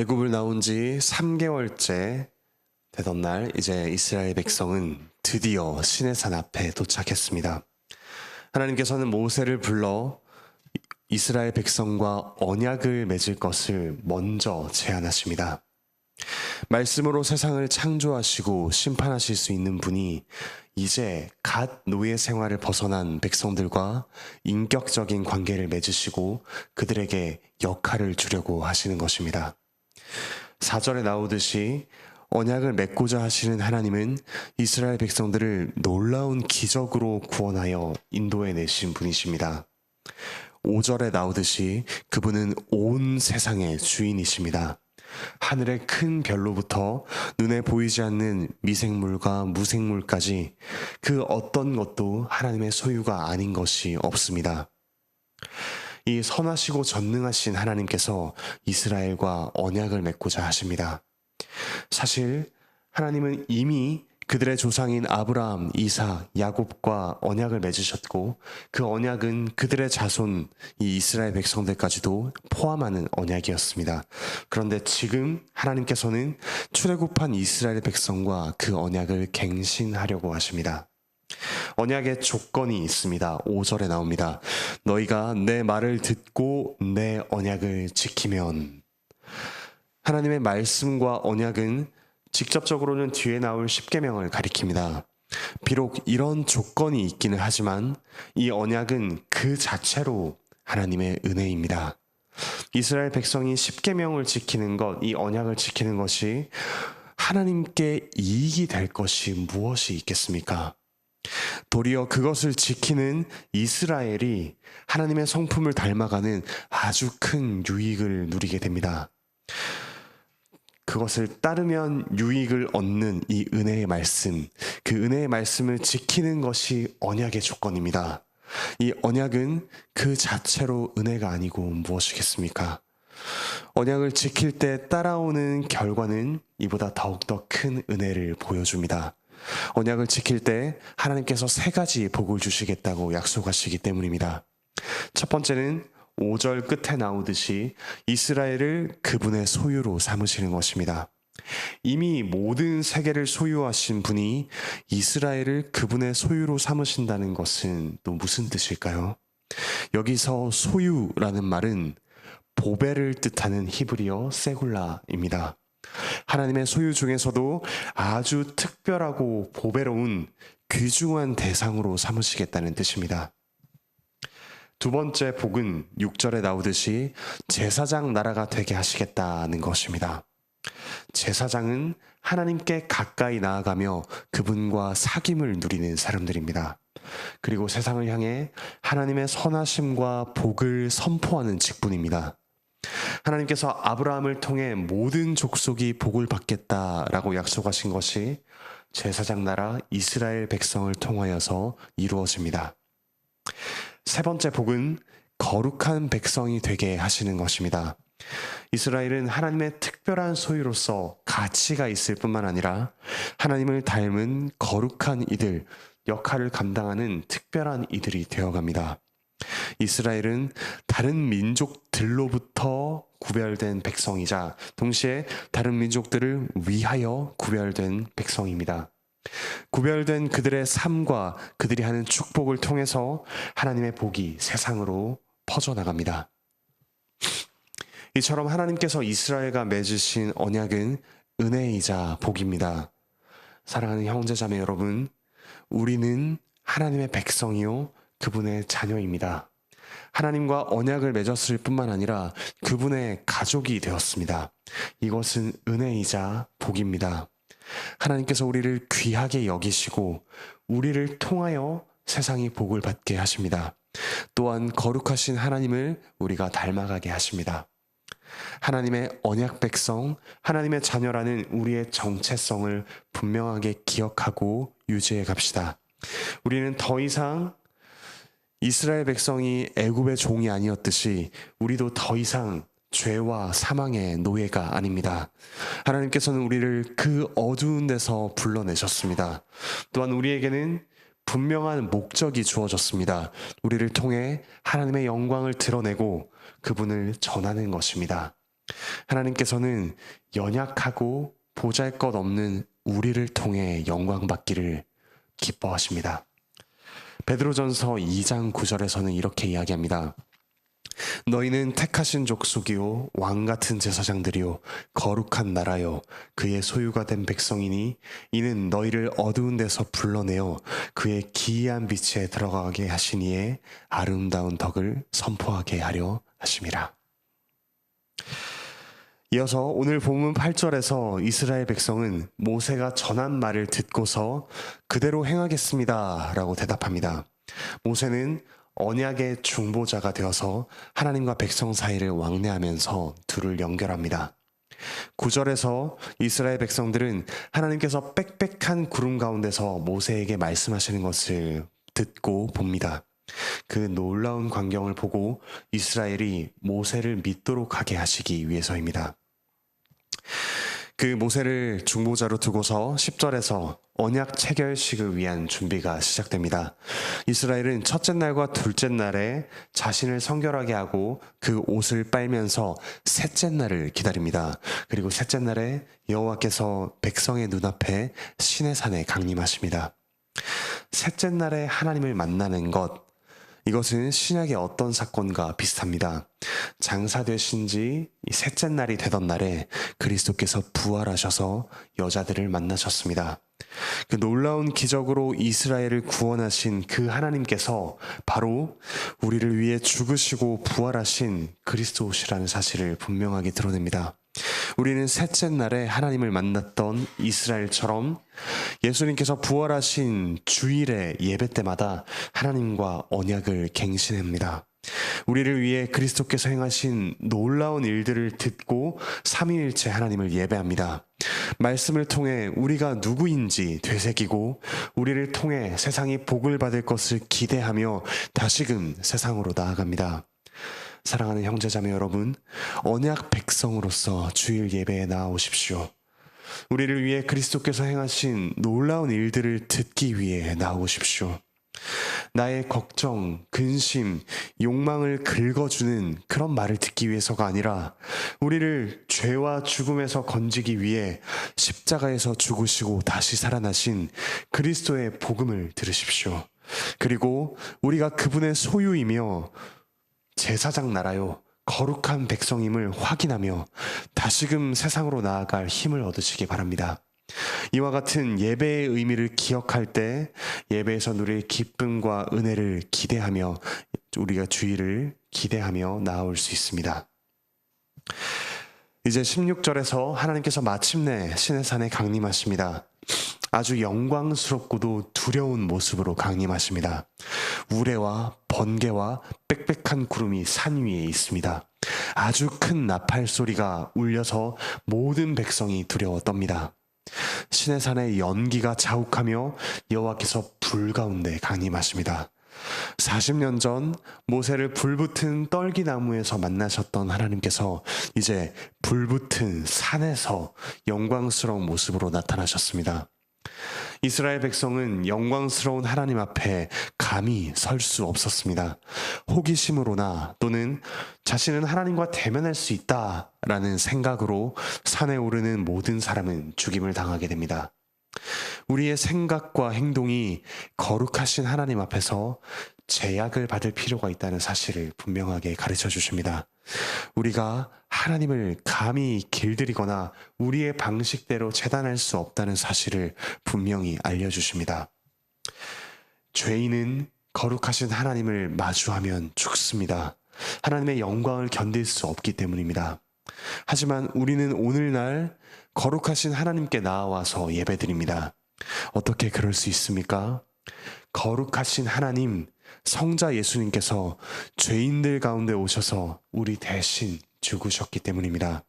애굽을 나온 지 3개월째 되던 날, 이제 이스라엘 백성은 드디어 시내산 앞에 도착했습니다. 하나님께서는 모세를 불러 이스라엘 백성과 언약을 맺을 것을 먼저 제안하십니다. 말씀으로 세상을 창조하시고 심판하실 수 있는 분이 이제 갓 노예 생활을 벗어난 백성들과 인격적인 관계를 맺으시고 그들에게 역할을 주려고 하시는 것입니다. 4절에 나오듯이 언약을 맺고자 하시는 하나님은 이스라엘 백성들을 놀라운 기적으로 구원하여 인도해 내신 분이십니다. 5절에 나오듯이 그분은 온 세상의 주인이십니다. 하늘의 큰 별로부터 눈에 보이지 않는 미생물과 무생물까지 그 어떤 것도 하나님의 소유가 아닌 것이 없습니다. 이 선하시고 전능하신 하나님께서 이스라엘과 언약을 맺고자 하십니다. 사실 하나님은 이미 그들의 조상인 아브라함, 이삭, 야곱과 언약을 맺으셨고 그 언약은 그들의 자손, 이 이스라엘 백성들까지도 포함하는 언약이었습니다. 그런데 지금 하나님께서는 출애굽한 이스라엘 백성과 그 언약을 갱신하려고 하십니다. 언약의 조건이 있습니다. 5절에 나옵니다. 너희가 내 말을 듣고 내 언약을 지키면. 하나님의 말씀과 언약은 직접적으로는 뒤에 나올 십계명을 가리킵니다. 비록 이런 조건이 있기는 하지만 이 언약은 그 자체로 하나님의 은혜입니다. 이스라엘 백성이 십계명을 지키는 것, 이 언약을 지키는 것이 하나님께 이익이 될 것이 무엇이 있겠습니까? 도리어 그것을 지키는 이스라엘이 하나님의 성품을 닮아가는 아주 큰 유익을 누리게 됩니다. 그것을 따르면 유익을 얻는 이 은혜의 말씀, 그 은혜의 말씀을 지키는 것이 언약의 조건입니다. 이 언약은 그 자체로 은혜가 아니고 무엇이겠습니까? 언약을 지킬 때 따라오는 결과는 이보다 더욱더 큰 은혜를 보여줍니다. 언약을 지킬 때 하나님께서 3가지 복을 주시겠다고 약속하시기 때문입니다. 첫 번째는 5절 끝에 나오듯이 이스라엘을 그분의 소유로 삼으시는 것입니다. 이미 모든 세계를 소유하신 분이 이스라엘을 그분의 소유로 삼으신다는 것은 또 무슨 뜻일까요? 여기서 소유라는 말은 보배를 뜻하는 히브리어 세굴라입니다. 하나님의 소유 중에서도 아주 특별하고 보배로운 귀중한 대상으로 삼으시겠다는 뜻입니다. 두 번째 복은 6절에 나오듯이 제사장 나라가 되게 하시겠다는 것입니다. 제사장은 하나님께 가까이 나아가며 그분과 사귐을 누리는 사람들입니다. 그리고 세상을 향해 하나님의 선하심과 복을 선포하는 직분입니다. 하나님께서 아브라함을 통해 모든 족속이 복을 받겠다라고 약속하신 것이 제사장 나라 이스라엘 백성을 통하여서 이루어집니다. 세 번째 복은 거룩한 백성이 되게 하시는 것입니다. 이스라엘은 하나님의 특별한 소유로서 가치가 있을 뿐만 아니라 하나님을 닮은 거룩한 이들, 역할을 감당하는 특별한 이들이 되어갑니다. 이스라엘은 다른 민족들로부터 구별된 백성이자 동시에 다른 민족들을 위하여 구별된 백성입니다. 구별된 그들의 삶과 그들이 하는 축복을 통해서 하나님의 복이 세상으로 퍼져나갑니다. 이처럼 하나님께서 이스라엘과 맺으신 언약은 은혜이자 복입니다. 사랑하는 형제자매 여러분, 우리는 하나님의 백성이요 그분의 자녀입니다. 하나님과 언약을 맺었을 뿐만 아니라 그분의 가족이 되었습니다. 이것은 은혜이자 복입니다. 하나님께서 우리를 귀하게 여기시고 우리를 통하여 세상이 복을 받게 하십니다. 또한 거룩하신 하나님을 우리가 닮아가게 하십니다. 하나님의 언약 백성, 하나님의 자녀라는 우리의 정체성을 분명하게 기억하고 유지해 갑시다. 우리는 더 이상 이스라엘 백성이 애굽의 종이 아니었듯이 우리도 더 이상 죄와 사망의 노예가 아닙니다. 하나님께서는 우리를 그 어두운 데서 불러내셨습니다. 또한 우리에게는 분명한 목적이 주어졌습니다. 우리를 통해 하나님의 영광을 드러내고 그분을 전하는 것입니다. 하나님께서는 연약하고 보잘것없는 우리를 통해 영광 받기를 기뻐하십니다. 베드로전서 2장 9절에서는 이렇게 이야기합니다. 너희는 택하신 족속이요 왕 같은 제사장들이요 거룩한 나라요 그의 소유가 된 백성이니 이는 너희를 어두운 데서 불러내어 그의 기이한 빛에 들어가게 하시니에 아름다운 덕을 선포하게 하려 하심이라. 이어서 오늘 본문 8절에서 이스라엘 백성은 모세가 전한 말을 듣고서 그대로 행하겠습니다 라고 대답합니다. 모세는 언약의 중보자가 되어서 하나님과 백성 사이를 왕래하면서 둘을 연결합니다. 9절에서 이스라엘 백성들은 하나님께서 빽빽한 구름 가운데서 모세에게 말씀하시는 것을 듣고 봅니다. 그 놀라운 광경을 보고 이스라엘이 모세를 믿도록 하게 하시기 위해서입니다. 그 모세를 중보자로 두고서 10절에서 언약 체결식을 위한 준비가 시작됩니다. 이스라엘은 첫째 날과 둘째 날에 자신을 성결하게 하고 그 옷을 빨면서 셋째 날을 기다립니다. 그리고 셋째 날에 여호와께서 백성의 눈앞에 시내산에 강림하십니다. 셋째 날에 하나님을 만나는 것, 이것은 신약의 어떤 사건과 비슷합니다. 장사되신 지 셋째 날이 되던 날에 그리스도께서 부활하셔서 여자들을 만나셨습니다. 그 놀라운 기적으로 이스라엘을 구원하신 그 하나님께서 바로 우리를 위해 죽으시고 부활하신 그리스도시라는 사실을 분명하게 드러냅니다. 우리는 셋째 날에 하나님을 만났던 이스라엘처럼 예수님께서 부활하신 주일의 예배 때마다 하나님과 언약을 갱신합니다. 우리를 위해 그리스도께서 행하신 놀라운 일들을 듣고 삼위일체 하나님을 예배합니다. 말씀을 통해 우리가 누구인지 되새기고 우리를 통해 세상이 복을 받을 것을 기대하며 다시금 세상으로 나아갑니다. 사랑하는 형제자매 여러분, 언약 백성으로서 주일 예배에 나아오십시오. 우리를 위해 그리스도께서 행하신 놀라운 일들을 듣기 위해 나아오십시오. 나의 걱정, 근심, 욕망을 긁어주는 그런 말을 듣기 위해서가 아니라 우리를 죄와 죽음에서 건지기 위해 십자가에서 죽으시고 다시 살아나신 그리스도의 복음을 들으십시오. 그리고 우리가 그분의 소유이며 제사장 나라요 거룩한 백성임을 확인하며 다시금 세상으로 나아갈 힘을 얻으시기 바랍니다. 이와 같은 예배의 의미를 기억할 때 예배에서 누릴 기쁨과 은혜를 기대하며 우리가 주일을 기대하며 나아올 수 있습니다. 이제 16절에서 하나님께서 마침내 시내산에 강림하십니다. 아주 영광스럽고도 두려운 모습으로 강림하십니다. 우레와 번개와 빽빽한 구름이 산 위에 있습니다. 아주 큰 나팔 소리가 울려서 모든 백성이 두려워 떱니다. 시내산의 연기가 자욱하며 여호와께서 불 가운데 강림하십니다. 40년 전 모세를 불붙은 떨기나무에서 만나셨던 하나님께서 이제 불붙은 산에서 영광스러운 모습으로 나타나셨습니다. 이스라엘 백성은 영광스러운 하나님 앞에 감히 설 수 없었습니다. 호기심으로나 또는 자신은 하나님과 대면할 수 있다라는 생각으로 산에 오르는 모든 사람은 죽임을 당하게 됩니다. 우리의 생각과 행동이 거룩하신 하나님 앞에서 제약을 받을 필요가 있다는 사실을 분명하게 가르쳐 주십니다. 우리가 하나님을 감히 길들이거나 우리의 방식대로 재단할 수 없다는 사실을 분명히 알려주십니다. 죄인은 거룩하신 하나님을 마주하면 죽습니다. 하나님의 영광을 견딜 수 없기 때문입니다. 하지만 우리는 오늘날 거룩하신 하나님께 나아와서 예배드립니다. 어떻게 그럴 수 있습니까? 거룩하신 하나님, 성자 예수님께서 죄인들 가운데 오셔서 우리 대신 죽으셨기 때문입니다.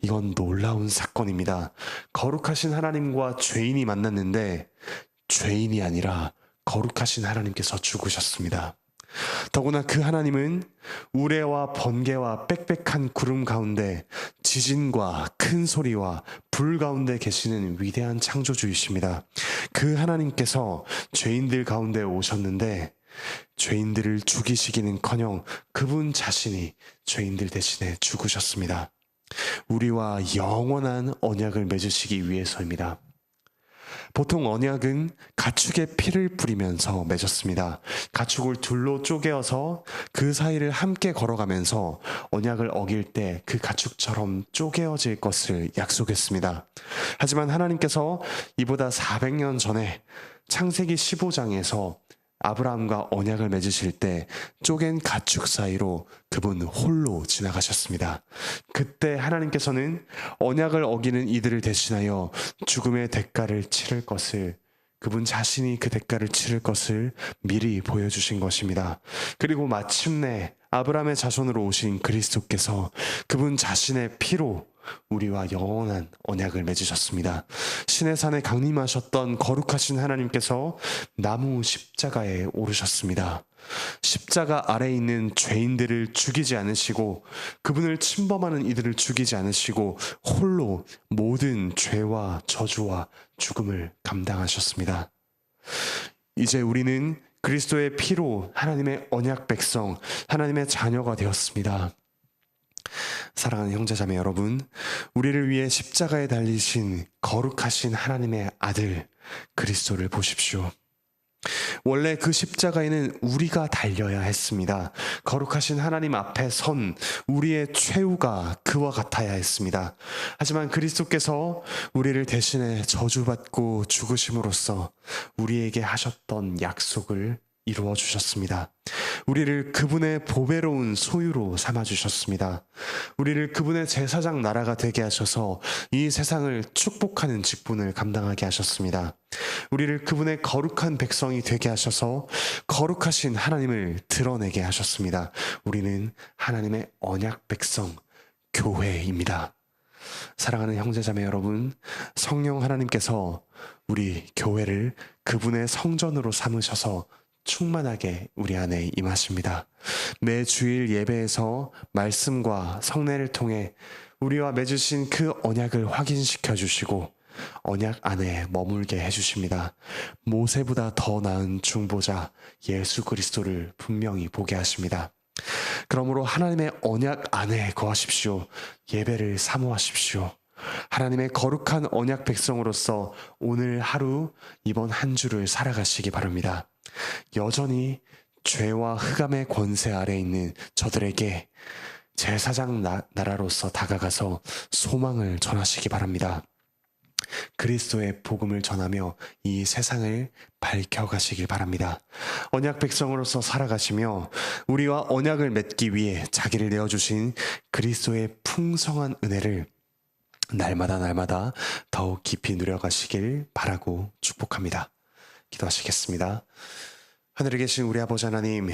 이건 놀라운 사건입니다. 거룩하신 하나님과 죄인이 만났는데 죄인이 아니라 거룩하신 하나님께서 죽으셨습니다. 더구나 그 하나님은 우레와 번개와 빽빽한 구름 가운데 지진과 큰 소리와 불 가운데 계시는 위대한 창조주이십니다. 그 하나님께서 죄인들 가운데 오셨는데 죄인들을 죽이시기는커녕 그분 자신이 죄인들 대신에 죽으셨습니다. 우리와 영원한 언약을 맺으시기 위해서입니다. 보통 언약은 가축의 피를 뿌리면서 맺었습니다. 가축을 둘로 쪼개어서 그 사이를 함께 걸어가면서 언약을 어길 때 그 가축처럼 쪼개어질 것을 약속했습니다. 하지만 하나님께서 이보다 400년 전에 창세기 15장에서 아브라함과 언약을 맺으실 때 쪼갠 가축 사이로 그분 홀로 지나가셨습니다. 그때 하나님께서는 언약을 어기는 이들을 대신하여 죽음의 대가를 치를 것을, 그분 자신이 그 대가를 치를 것을 미리 보여주신 것입니다. 그리고 마침내 아브라함의 자손으로 오신 그리스도께서 그분 자신의 피로 우리와 영원한 언약을 맺으셨습니다. 신의 산에 강림하셨던 거룩하신 하나님께서 나무 십자가에 오르셨습니다. 십자가 아래에 있는 죄인들을 죽이지 않으시고 그분을 침범하는 이들을 죽이지 않으시고 홀로 모든 죄와 저주와 죽음을 감당하셨습니다. 이제 우리는 그리스도의 피로 하나님의 언약 백성, 하나님의 자녀가 되었습니다. 사랑하는 형제자매 여러분, 우리를 위해 십자가에 달리신 거룩하신 하나님의 아들 그리스도를 보십시오. 원래 그 십자가에는 우리가 달려야 했습니다. 거룩하신 하나님 앞에 선 우리의 최후가 그와 같아야 했습니다. 하지만 그리스도께서 우리를 대신해 저주받고 죽으심으로써 우리에게 하셨던 약속을 이루어 주셨습니다. 우리를 그분의 보배로운 소유로 삼아 주셨습니다. 우리를 그분의 제사장 나라가 되게 하셔서 이 세상을 축복하는 직분을 감당하게 하셨습니다. 우리를 그분의 거룩한 백성이 되게 하셔서 거룩하신 하나님을 드러내게 하셨습니다. 우리는 하나님의 언약 백성, 교회입니다. 사랑하는 형제자매 여러분, 성령 하나님께서 우리 교회를 그분의 성전으로 삼으셔서 충만하게 우리 안에 임하십니다. 매 주일 예배에서 말씀과 성례를 통해 우리와 맺으신 그 언약을 확인시켜 주시고 언약 안에 머물게 해주십니다. 모세보다 더 나은 중보자 예수 그리스도를 분명히 보게 하십니다. 그러므로 하나님의 언약 안에 거하십시오. 예배를 사모하십시오. 하나님의 거룩한 언약 백성으로서 오늘 하루 이번 한 주를 살아가시기 바랍니다. 여전히 죄와 흑암의 권세 아래 있는 저들에게 제사장 나라로서 다가가서 소망을 전하시기 바랍니다. 그리스도의 복음을 전하며 이 세상을 밝혀가시길 바랍니다. 언약 백성으로서 살아가시며 우리와 언약을 맺기 위해 자기를 내어주신 그리스도의 풍성한 은혜를 날마다 더욱 깊이 누려가시길 바라고 축복합니다. 기도하시겠습니다. 하늘에 계신 우리 아버지 하나님,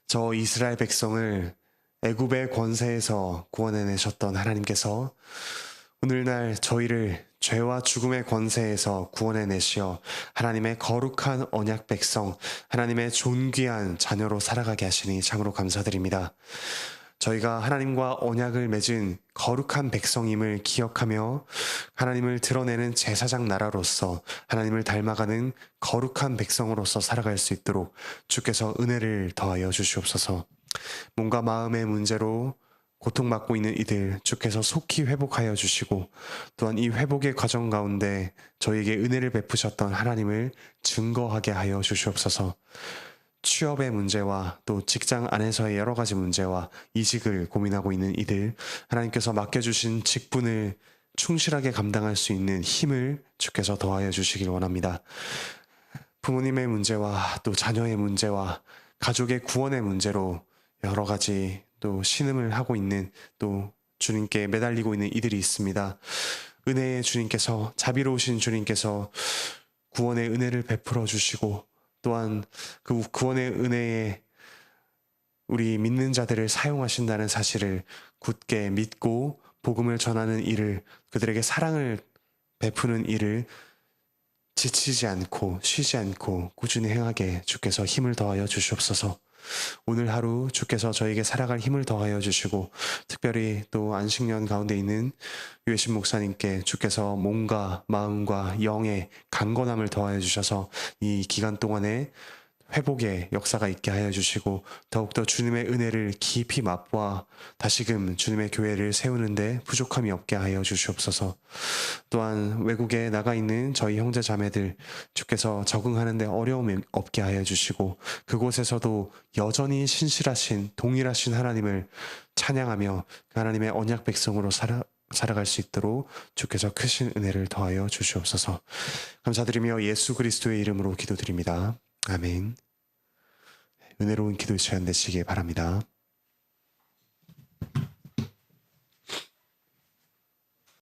저 이스라엘 백성을 애굽의 권세에서 구원해내셨던 하나님께서 오늘날 저희를 죄와 죽음의 권세에서 구원해내시어 하나님의 거룩한 언약 백성, 하나님의 존귀한 자녀로 살아가게 하시니 참으로 감사드립니다. 저희가 하나님과 언약을 맺은 거룩한 백성임을 기억하며 하나님을 드러내는 제사장 나라로서 하나님을 닮아가는 거룩한 백성으로서 살아갈 수 있도록 주께서 은혜를 더하여 주시옵소서. 몸과 마음의 문제로 고통받고 있는 이들 주께서 속히 회복하여 주시고 또한 이 회복의 과정 가운데 저희에게 은혜를 베푸셨던 하나님을 증거하게 하여 주시옵소서. 취업의 문제와 또 직장 안에서의 여러 가지 문제와 이직을 고민하고 있는 이들, 하나님께서 맡겨주신 직분을 충실하게 감당할 수 있는 힘을 주께서 더하여 주시길 원합니다. 부모님의 문제와 또 자녀의 문제와 가족의 구원의 문제로 여러 가지 또 신음을 하고 있는 또 주님께 매달리고 있는 이들이 있습니다. 은혜의 주님께서, 자비로우신 주님께서 구원의 은혜를 베풀어 주시고 또한 그 구원의 은혜에 우리 믿는 자들을 사용하신다는 사실을 굳게 믿고 복음을 전하는 일을, 그들에게 사랑을 베푸는 일을 지치지 않고 쉬지 않고 꾸준히 행하게 주께서 힘을 더하여 주시옵소서. 오늘 하루 주께서 저에게 살아갈 힘을 더하여 주시고 특별히 또 안식년 가운데 있는 유해신 목사님께 주께서 몸과 마음과 영의 강건함을 더하여 주셔서 이 기간 동안에 회복의 역사가 있게 하여 주시고 더욱더 주님의 은혜를 깊이 맛보아 다시금 주님의 교회를 세우는데 부족함이 없게 하여 주시옵소서. 또한 외국에 나가 있는 저희 형제 자매들 주께서 적응하는데 어려움이 없게 하여 주시고 그곳에서도 여전히 신실하신 동일하신 하나님을 찬양하며 그 하나님의 언약 백성으로 살아갈 수 있도록 주께서 크신 은혜를 더하여 주시옵소서. 감사드리며 예수 그리스도의 이름으로 기도드립니다. 아멘. 은혜로운 기도 시간 되시길 바랍니다.